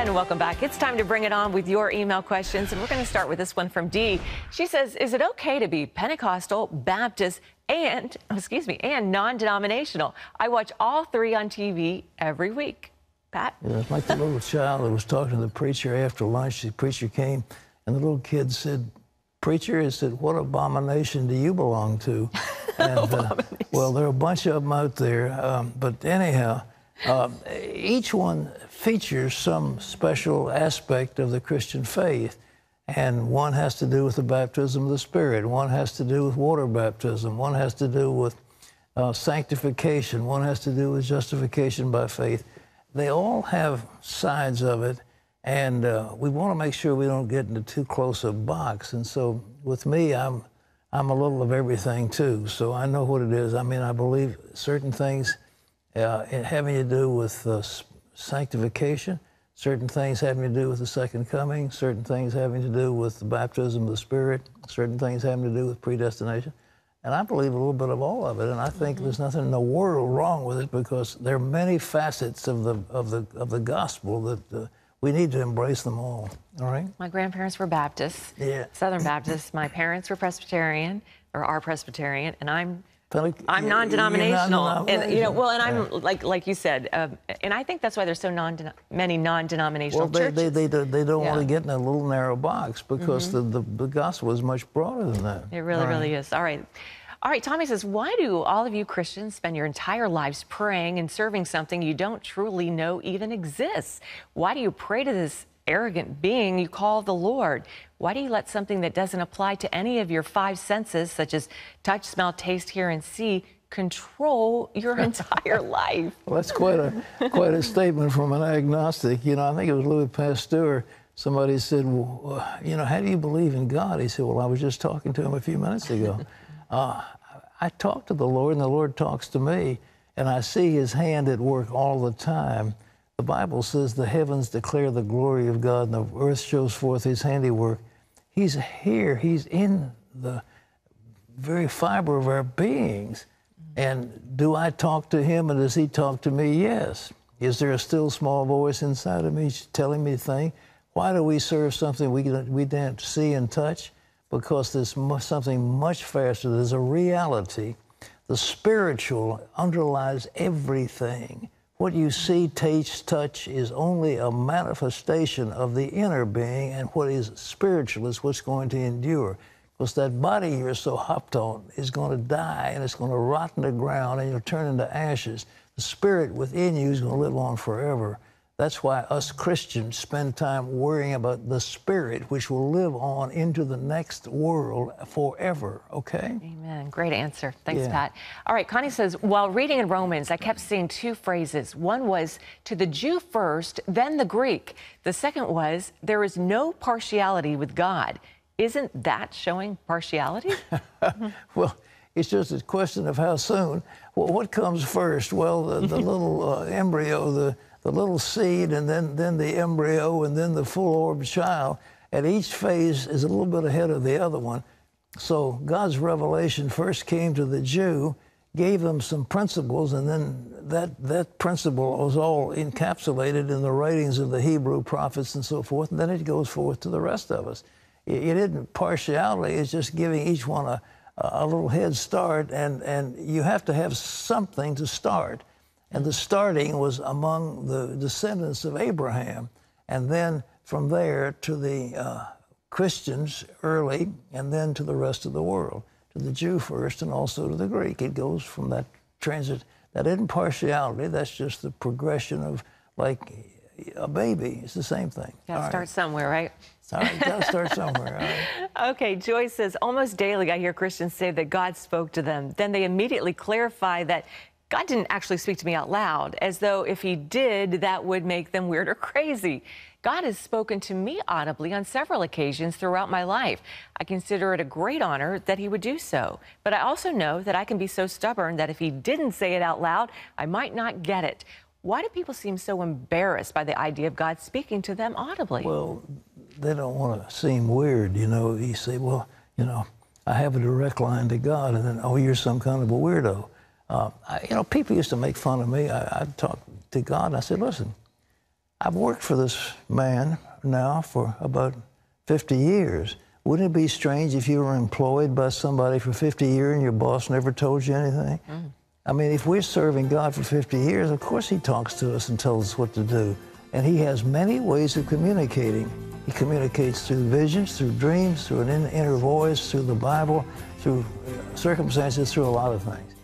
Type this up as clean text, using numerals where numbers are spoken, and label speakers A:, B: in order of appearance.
A: And welcome back. It's time to bring it on with your email questions. And we're going to start with this one from Dee. She says, is it okay to be Pentecostal, Baptist, and non-denominational? I watch all three on TV every week. Pat?
B: Yeah, it's like the little child that was talking to the preacher after lunch. The preacher came, and the little kid said, "Preacher," he said, "what abomination do you belong to?" And, well, there are a bunch of them out there. But anyhow, each one features some special aspect of the Christian faith. And one has to do with the baptism of the Spirit. One has to do with water baptism. One has to do with sanctification. One has to do with justification by faith. They all have sides of it. And we want to make sure we don't get into too close a box. And so with me, I'm a little of everything too. So I know what it is. I mean, I believe certain things having to do with sanctification, certain things having to do with the second coming, certain things having to do with the baptism of the Spirit, certain things having to do with predestination. And I believe a little bit of all of it. And I think there's nothing in the world wrong with it, because there are many facets of the gospel that we need to embrace them all right?
A: My grandparents were Baptists,
B: yeah.
A: Southern Baptists. My parents were Presbyterian, or are Presbyterian, and I'm non-denominational, and I'm like you said, and I think that's why there's so many non-denominational churches.
B: They don't want to get in a little narrow box, because the gospel is much broader than that.
A: It really is. All right, Tommy says, why do all of you Christians spend your entire lives praying and serving something you don't truly know even exists? Why do you pray to this arrogant being you call the Lord? Why do you let something that doesn't apply to any of your five senses, such as touch, smell, taste, hear, and see, control your entire life?
B: Well, that's quite a statement from an agnostic. You know, I think it was Louis Pasteur. Somebody said, well, you know, how do you believe in God? He said, well, I was just talking to him a few minutes ago. I talk to the Lord, and the Lord talks to me, and I see his hand at work all the time. The Bible says the heavens declare the glory of God, and the earth shows forth his handiwork. He's here. He's in the very fiber of our beings. And do I talk to him, and does he talk to me? Yes. Is there a still small voice inside of me telling me things? Why do we serve something we can't see and touch? Because there's something much faster. There's a reality. The spiritual underlies everything. What you see, taste, touch is only a manifestation of the inner being, and what is spiritual is what's going to endure. Because that body you're so hopped on is going to die, and it's going to rot in the ground, and you'll turn into ashes. The spirit within you is going to live on forever. That's why us Christians spend time worrying about the spirit, which will live on into the next world forever, okay?
A: Amen. Great answer. Thanks, Pat. All right, Connie says, while reading in Romans, I kept seeing two phrases. One was, to the Jew first, then the Greek. The second was, there is no partiality with God. Isn't that showing partiality?
B: Well, it's just a question of how soon. Well, what comes first? Well, the little embryo, the little seed, and then the embryo, and then the full-orbed child. And each phase is a little bit ahead of the other one. So God's revelation first came to the Jew, gave them some principles, and then that principle was all encapsulated in the writings of the Hebrew prophets and so forth, and then it goes forth to the rest of us. It isn't partiality, it's just giving each one a little head start, and you have to have something to start. And the starting was among the descendants of Abraham, and then from there to the Christians early, and then to the rest of the world, to the Jew first and also to the Greek. It goes from that transit. That isn't partiality, that's just the progression of, like a baby. It's the same thing.
A: Got to start somewhere, right?
B: Sorry, got to start somewhere. All right.
A: Okay, Joyce says, almost daily I hear Christians say that God spoke to them. Then they immediately clarify that God didn't actually speak to me out loud, as though if he did, that would make them weird or crazy. God has spoken to me audibly on several occasions throughout my life. I consider it a great honor that he would do so. But I also know that I can be so stubborn that if he didn't say it out loud, I might not get it. Why do people seem so embarrassed by the idea of God speaking to them audibly?
B: Well, they don't want to seem weird, you know. You say, well, you know, I have a direct line to God, and then, oh, you're some kind of a weirdo. You know, people used to make fun of me. I'd talk to God, and I said, listen, I've worked for this man now for about 50 years. Wouldn't it be strange if you were employed by somebody for 50 years and your boss never told you anything? I mean, if we're serving God for 50 years, of course he talks to us and tells us what to do. And he has many ways of communicating. He communicates through visions, through dreams, through an inner voice, through the Bible, through circumstances, through a lot of things.